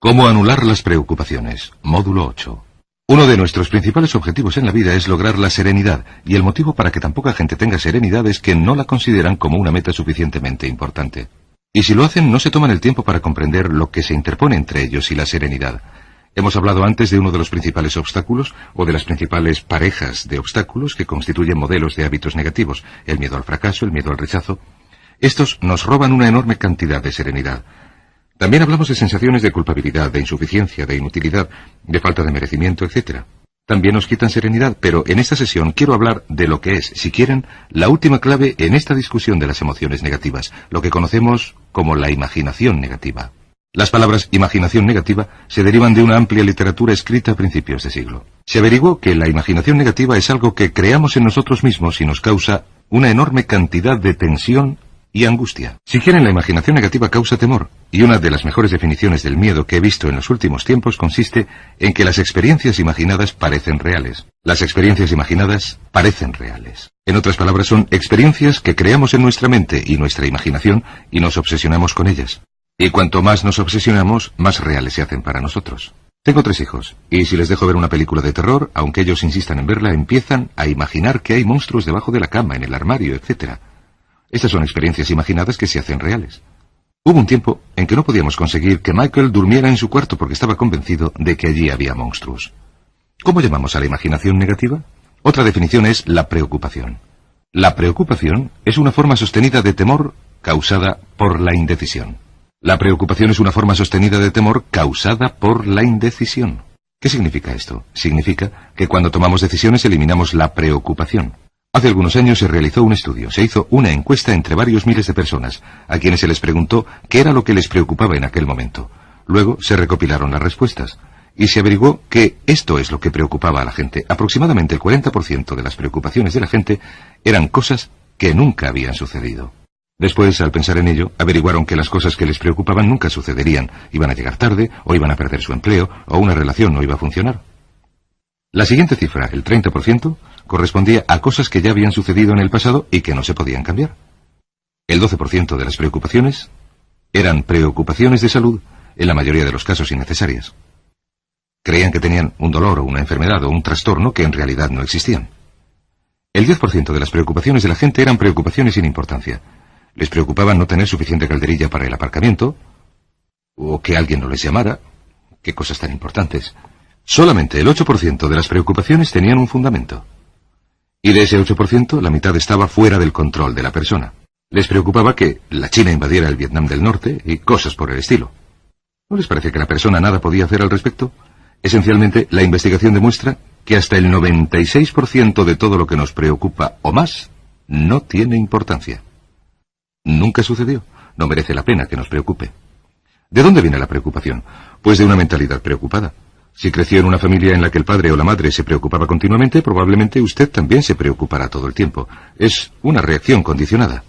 ¿Cómo anular las preocupaciones? Módulo 8. Uno de nuestros principales objetivos en la vida es lograr la serenidad, y el motivo para que tan poca gente tenga serenidad es que no la consideran como una meta suficientemente importante. Y si lo hacen, no se toman el tiempo para comprender lo que se interpone entre ellos y la serenidad. Hemos hablado antes de uno de los principales obstáculos, o de las principales parejas de obstáculos que constituyen modelos de hábitos negativos: el miedo al fracaso, el miedo al rechazo. Estos nos roban una enorme cantidad de serenidad. También hablamos de sensaciones de culpabilidad, de insuficiencia, de inutilidad, de falta de merecimiento, etc. También nos quitan serenidad, pero en esta sesión quiero hablar de lo que es, si quieren, la última clave en esta discusión de las emociones negativas, lo que conocemos como la imaginación negativa. Las palabras imaginación negativa se derivan de una amplia literatura escrita a principios de siglo. Se averiguó que la imaginación negativa es algo que creamos en nosotros mismos y nos causa una enorme cantidad de tensión y angustia. Si quieren, la imaginación negativa causa temor, y una de las mejores definiciones del miedo que he visto en los últimos tiempos consiste en que las experiencias imaginadas parecen reales. Las experiencias imaginadas parecen reales. En otras palabras, son experiencias que creamos en nuestra mente y nuestra imaginación y nos obsesionamos con ellas. Y cuanto más nos obsesionamos, más reales se hacen para nosotros. Tengo 3 hijos, y si les dejo ver una película de terror, aunque ellos insistan en verla, empiezan a imaginar que hay monstruos debajo de la cama, en el armario, etc. Estas son experiencias imaginadas que se hacen reales. Hubo un tiempo en que no podíamos conseguir que Michael durmiera en su cuarto porque estaba convencido de que allí había monstruos. ¿Cómo llamamos a la imaginación negativa? Otra definición es la preocupación. La preocupación es una forma sostenida de temor causada por la indecisión. La preocupación es una forma sostenida de temor causada por la indecisión. ¿Qué significa esto? Significa que cuando tomamos decisiones eliminamos la preocupación. Hace algunos años se realizó un estudio, se hizo una encuesta entre varios miles de personas, a quienes se les preguntó qué era lo que les preocupaba en aquel momento. Luego se recopilaron las respuestas, y se averiguó que esto es lo que preocupaba a la gente. Aproximadamente el 40% de las preocupaciones de la gente eran cosas que nunca habían sucedido. Después, al pensar en ello, averiguaron que las cosas que les preocupaban nunca sucederían, iban a llegar tarde, o iban a perder su empleo, o una relación no iba a funcionar. La siguiente cifra, el 30%, correspondía a cosas que ya habían sucedido en el pasado y que no se podían cambiar. El 12% de las preocupaciones eran preocupaciones de salud, en la mayoría de los casos innecesarias. Creían que tenían un dolor o una enfermedad o un trastorno que en realidad no existían. El 10% de las preocupaciones de la gente eran preocupaciones sin importancia. Les preocupaba no tener suficiente calderilla para el aparcamiento, o que alguien no les llamara. Qué cosas tan importantes. Solamente el 8% de las preocupaciones tenían un fundamento. Y de ese 8%, la mitad estaba fuera del control de la persona. Les preocupaba que la China invadiera el Vietnam del Norte y cosas por el estilo. ¿No les parece que la persona nada podía hacer al respecto? Esencialmente, la investigación demuestra que hasta el 96% de todo lo que nos preocupa o más no tiene importancia. Nunca sucedió. No merece la pena que nos preocupe. ¿De dónde viene la preocupación? Pues de una mentalidad preocupada. Si creció en una familia en la que el padre o la madre se preocupaba continuamente, probablemente usted también se preocupará todo el tiempo. Es una reacción condicionada.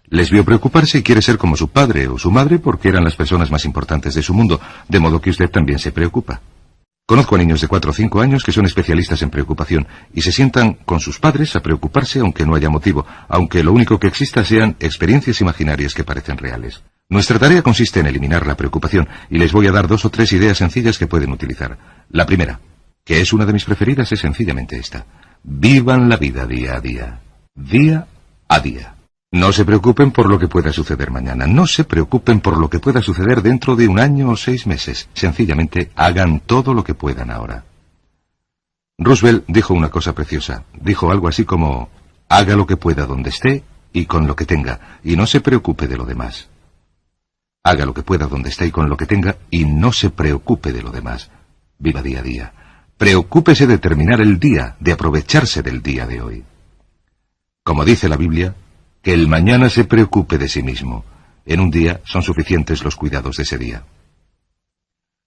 Les vio preocuparse y quiere ser como su padre o su madre porque eran las personas más importantes de su mundo, de modo que usted también se preocupa. Conozco a niños de 4 o 5 años que son especialistas en preocupación y se sientan con sus padres a preocuparse aunque no haya motivo, aunque lo único que exista sean experiencias imaginarias que parecen reales. Nuestra tarea consiste en eliminar la preocupación, y les voy a dar 2 o 3 ideas sencillas que pueden utilizar. La primera, que es una de mis preferidas, es sencillamente esta. Vivan la vida día a día. Día a día. No se preocupen por lo que pueda suceder mañana. No se preocupen por lo que pueda suceder dentro de 1 año o 6 meses. Sencillamente, hagan todo lo que puedan ahora. Roosevelt dijo una cosa preciosa. Dijo algo así como: haga lo que pueda donde esté y con lo que tenga, y no se preocupe de lo demás. Haga lo que pueda donde esté y con lo que tenga, y no se preocupe de lo demás. Viva día a día. Preocúpese de terminar el día, de aprovecharse del día de hoy. Como dice la Biblia, que el mañana se preocupe de sí mismo. En un día son suficientes los cuidados de ese día.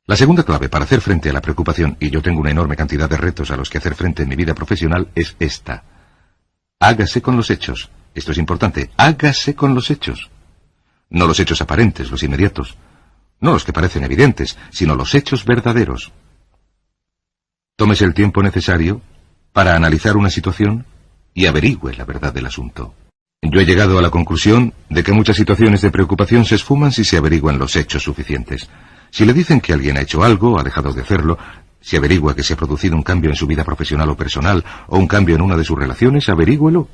La segunda clave para hacer frente a la preocupación, y yo tengo una enorme cantidad de retos a los que hacer frente en mi vida profesional, es esta. Hágase con los hechos. Esto es importante. Hágase con los hechos. No los hechos aparentes, los inmediatos. No los que parecen evidentes, sino los hechos verdaderos. Tómese el tiempo necesario para analizar una situación y averigüe la verdad del asunto. Yo he llegado a la conclusión de que muchas situaciones de preocupación se esfuman si se averiguan los hechos suficientes. Si le dicen que alguien ha hecho algo, ha dejado de hacerlo, si averigua que se ha producido un cambio en su vida profesional o personal, o un cambio en una de sus relaciones, averígüelo.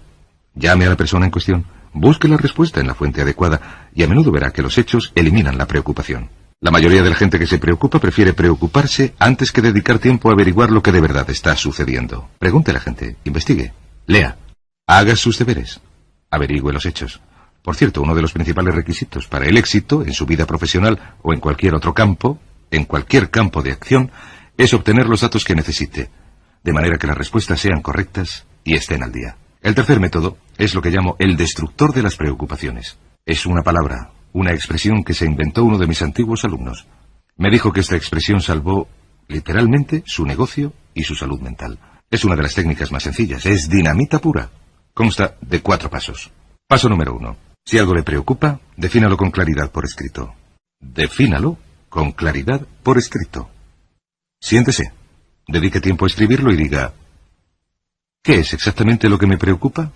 Llame a la persona en cuestión, busque la respuesta en la fuente adecuada, y a menudo verá que los hechos eliminan la preocupación. La mayoría de la gente que se preocupa prefiere preocuparse antes que dedicar tiempo a averiguar lo que de verdad está sucediendo. Pregunte a la gente, investigue, lea, haga sus deberes, averigüe los hechos. Por cierto, uno de los principales requisitos para el éxito en su vida profesional o en cualquier otro campo, en cualquier campo de acción, es obtener los datos que necesite, de manera que las respuestas sean correctas y estén al día. El tercer método es lo que llamo el destructor de las preocupaciones. Es una palabra, una expresión que se inventó uno de mis antiguos alumnos. Me dijo que esta expresión salvó, literalmente, su negocio y su salud mental. Es una de las técnicas más sencillas, es dinamita pura. Consta de 4 pasos. Paso número 1. Si algo le preocupa, defínalo con claridad por escrito. Defínalo con claridad por escrito. Siéntese, dedique tiempo a escribirlo y diga, ¿qué es exactamente lo que me preocupa?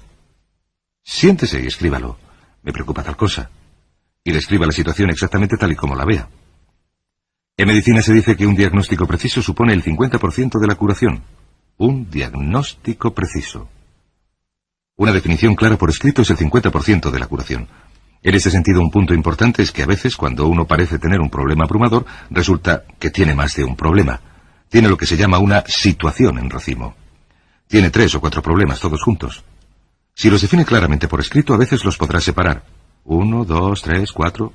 Siéntese y escríbalo. Me preocupa tal cosa. Y describa la situación exactamente tal y como la vea. En medicina se dice que un diagnóstico preciso supone el 50% de la curación. Un diagnóstico preciso. Una definición clara por escrito es el 50% de la curación. En este sentido, un punto importante es que a veces, cuando uno parece tener un problema abrumador, resulta que tiene más de un problema. Tiene lo que se llama una situación en racimo. Tiene 3 o 4 problemas todos juntos. Si los define claramente por escrito, a veces los podrá separar. 1, 2, 3, 4.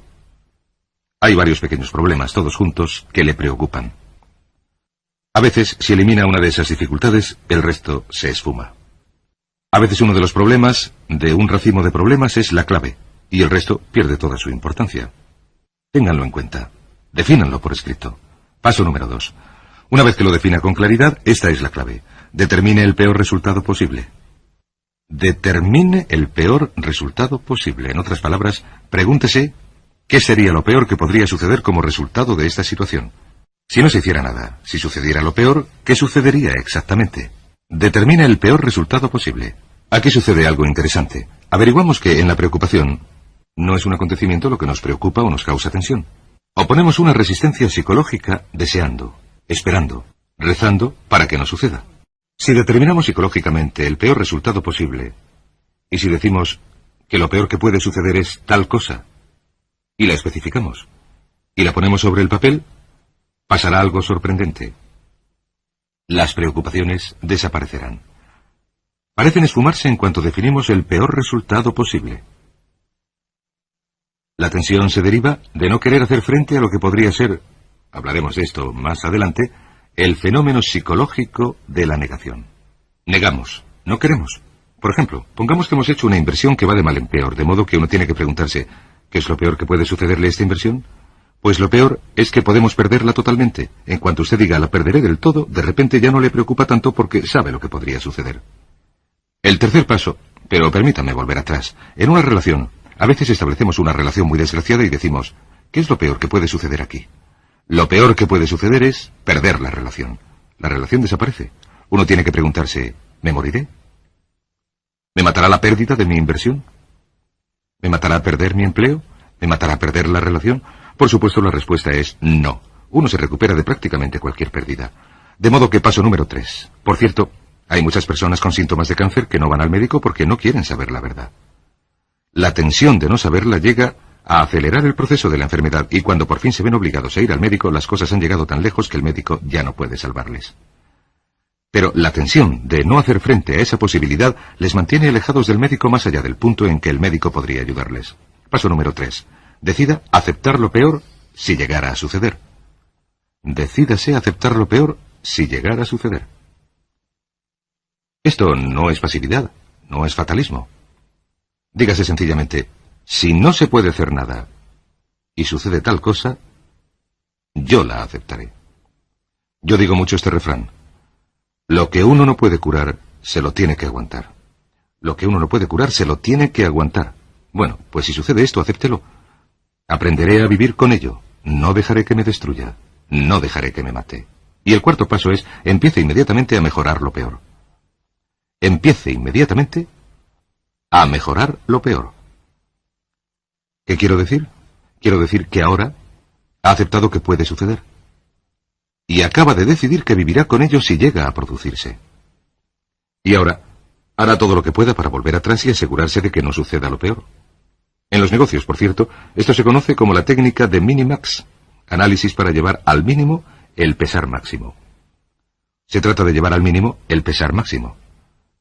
Hay varios pequeños problemas todos juntos que le preocupan. A veces, si elimina una de esas dificultades, el resto se esfuma. A veces uno de los problemas de un racimo de problemas es la clave, y el resto pierde toda su importancia. Ténganlo en cuenta. Defínanlo por escrito. Paso número 2. Una vez que lo defina con claridad, esta es la clave. Determine el peor resultado posible. Determine el peor resultado posible. En otras palabras, pregúntese qué sería lo peor que podría suceder como resultado de esta situación. Si no se hiciera nada, si sucediera lo peor, ¿qué sucedería exactamente? Determina el peor resultado posible. Aquí sucede algo interesante. Averiguamos que en la preocupación no es un acontecimiento lo que nos preocupa o nos causa tensión. Oponemos una resistencia psicológica deseando, esperando, rezando para que no suceda. Si determinamos psicológicamente el peor resultado posible, y si decimos que lo peor que puede suceder es tal cosa, y la especificamos, y la ponemos sobre el papel, pasará algo sorprendente. Las preocupaciones desaparecerán. Parecen esfumarse en cuanto definimos el peor resultado posible. La tensión se deriva de no querer hacer frente a lo que podría ser, hablaremos de esto más adelante, el fenómeno psicológico de la negación. Negamos, no queremos. Por ejemplo, pongamos que hemos hecho una inversión que va de mal en peor, de modo que uno tiene que preguntarse, ¿qué es lo peor que puede sucederle a esta inversión? Pues lo peor es que podemos perderla totalmente. En cuanto usted diga la perderé del todo, de repente ya no le preocupa tanto porque sabe lo que podría suceder. El tercer paso, pero permítame volver atrás. En una relación, a veces establecemos una relación muy desgraciada y decimos, ¿qué es lo peor que puede suceder aquí? Lo peor que puede suceder es perder la relación. La relación desaparece. Uno tiene que preguntarse, ¿me moriré? ¿Me matará la pérdida de mi inversión? ¿Me matará perder mi empleo? ¿Me matará perder la relación? Por supuesto, la respuesta es no. Uno se recupera de prácticamente cualquier pérdida. De modo que paso número 3. Por cierto, hay muchas personas con síntomas de cáncer que no van al médico porque no quieren saber la verdad. La tensión de no saberla llega a acelerar el proceso de la enfermedad y cuando por fin se ven obligados a ir al médico, las cosas han llegado tan lejos que el médico ya no puede salvarles. Pero la tensión de no hacer frente a esa posibilidad les mantiene alejados del médico más allá del punto en que el médico podría ayudarles. Paso número 3. Decida aceptar lo peor si llegara a suceder. Decídase aceptar lo peor si llegara a suceder. Esto no es pasividad, no es fatalismo. Dígase sencillamente, si no se puede hacer nada y sucede tal cosa, yo la aceptaré. Yo digo mucho este refrán. Lo que uno no puede curar, se lo tiene que aguantar. Lo que uno no puede curar, se lo tiene que aguantar. Bueno, pues si sucede esto, acéptelo. Aprenderé a vivir con ello. No dejaré que me destruya. No dejaré que me mate. Y el cuarto paso es, empiece inmediatamente a mejorar lo peor. Empiece inmediatamente a mejorar lo peor. ¿Qué quiero decir? Quiero decir que ahora Ha aceptado que puede suceder. Y acaba de decidir que vivirá con ello si llega a producirse. Y ahora, hará todo lo que pueda para volver atrás y asegurarse de que no suceda lo peor. En los negocios, por cierto, esto se conoce como la técnica de minimax, análisis para llevar al mínimo el pesar máximo. Se trata de llevar al mínimo el pesar máximo.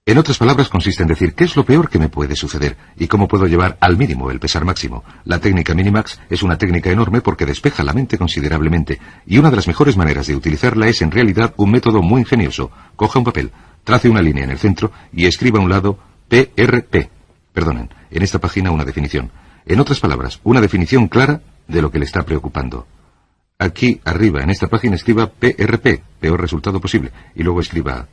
En otras palabras, consiste en decir qué es lo peor que me puede suceder y cómo puedo llevar al mínimo el pesar máximo. La técnica Minimax es una técnica enorme porque despeja la mente considerablemente, y una de las mejores maneras de utilizarla es en realidad un método muy ingenioso. Coja un papel, trace una línea en el centro y escriba a un lado PRP. Perdonen, en esta página una definición. En otras palabras, una definición clara de lo que le está preocupando. Aquí arriba en esta página escriba PRP, peor resultado posible, y luego escriba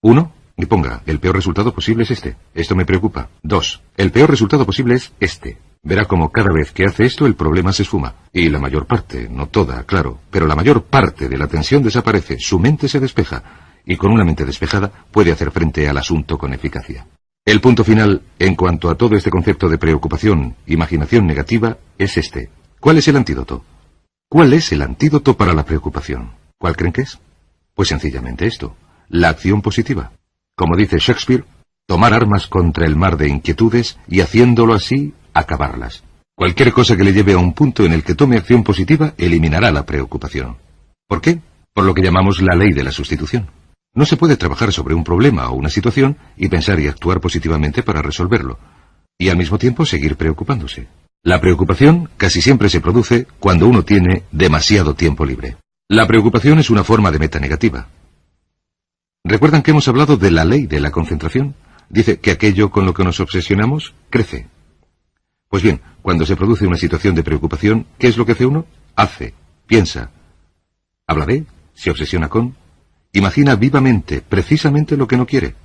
1. Y ponga, el peor resultado posible es este. Esto me preocupa. 2. El peor resultado posible es este. Verá como cada vez que hace esto el problema se esfuma. Y la mayor parte, no toda, claro, pero la mayor parte de la tensión desaparece, su mente se despeja, y con una mente despejada puede hacer frente al asunto con eficacia. El punto final, en cuanto a todo este concepto de preocupación, imaginación negativa, es este. ¿Cuál es el antídoto? ¿Cuál es el antídoto para la preocupación? ¿Cuál creen que es? Pues sencillamente esto, la acción positiva. Como dice Shakespeare, tomar armas contra el mar de inquietudes y haciéndolo así, acabarlas. Cualquier cosa que le lleve a un punto en el que tome acción positiva eliminará la preocupación. ¿Por qué? Por lo que llamamos la ley de la sustitución. No se puede trabajar sobre un problema o una situación y pensar y actuar positivamente para resolverlo, y al mismo tiempo seguir preocupándose. La preocupación casi siempre se produce cuando uno tiene demasiado tiempo libre. La preocupación es una forma de meta negativa. ¿Recuerdan que hemos hablado de la ley de la concentración? Dice que aquello con lo que nos obsesionamos crece. Pues bien, cuando se produce una situación de preocupación, ¿qué es lo que hace uno? Hace, piensa, habla de, se obsesiona con, imagina vivamente, precisamente lo que no quiere.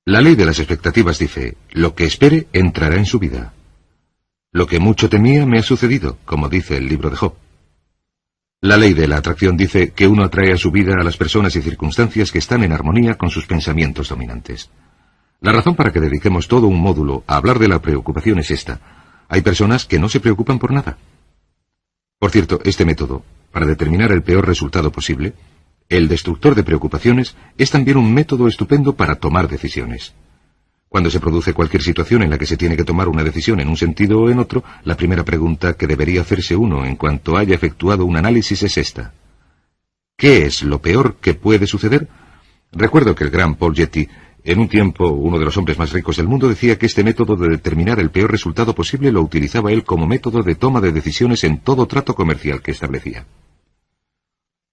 La ley de las expectativas dice, lo que espere entrará en su vida. Lo que mucho temía me ha sucedido, como dice el libro de Job. La ley de la atracción dice que uno atrae a su vida a las personas y circunstancias que están en armonía con sus pensamientos dominantes. La razón para que dediquemos todo un módulo a hablar de la preocupación es esta. Hay personas que no se preocupan por nada. Por cierto, este método, para determinar el peor resultado posible, el destructor de preocupaciones, es también un método estupendo para tomar decisiones. Cuando se produce cualquier situación en la que se tiene que tomar una decisión en un sentido o en otro, la primera pregunta que debería hacerse uno en cuanto haya efectuado un análisis es esta. ¿Qué es lo peor que puede suceder? Recuerdo que el gran Paul Getty, en un tiempo uno de los hombres más ricos del mundo, decía que este método de determinar el peor resultado posible lo utilizaba él como método de toma de decisiones en todo trato comercial que establecía.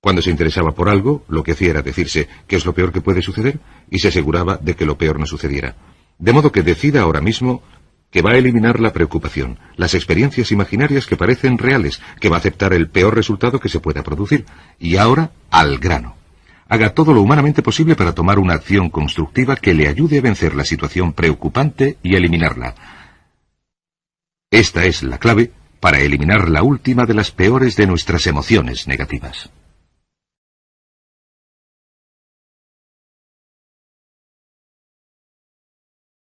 Cuando se interesaba por algo, lo que hacía era decirse qué es lo peor que puede suceder y se aseguraba de que lo peor no sucediera. De modo que decida ahora mismo que va a eliminar la preocupación, las experiencias imaginarias que parecen reales, que va a aceptar el peor resultado que se pueda producir. Y ahora, al grano. Haga todo lo humanamente posible para tomar una acción constructiva que le ayude a vencer la situación preocupante y eliminarla. Esta es la clave para eliminar la última de las peores de nuestras emociones negativas.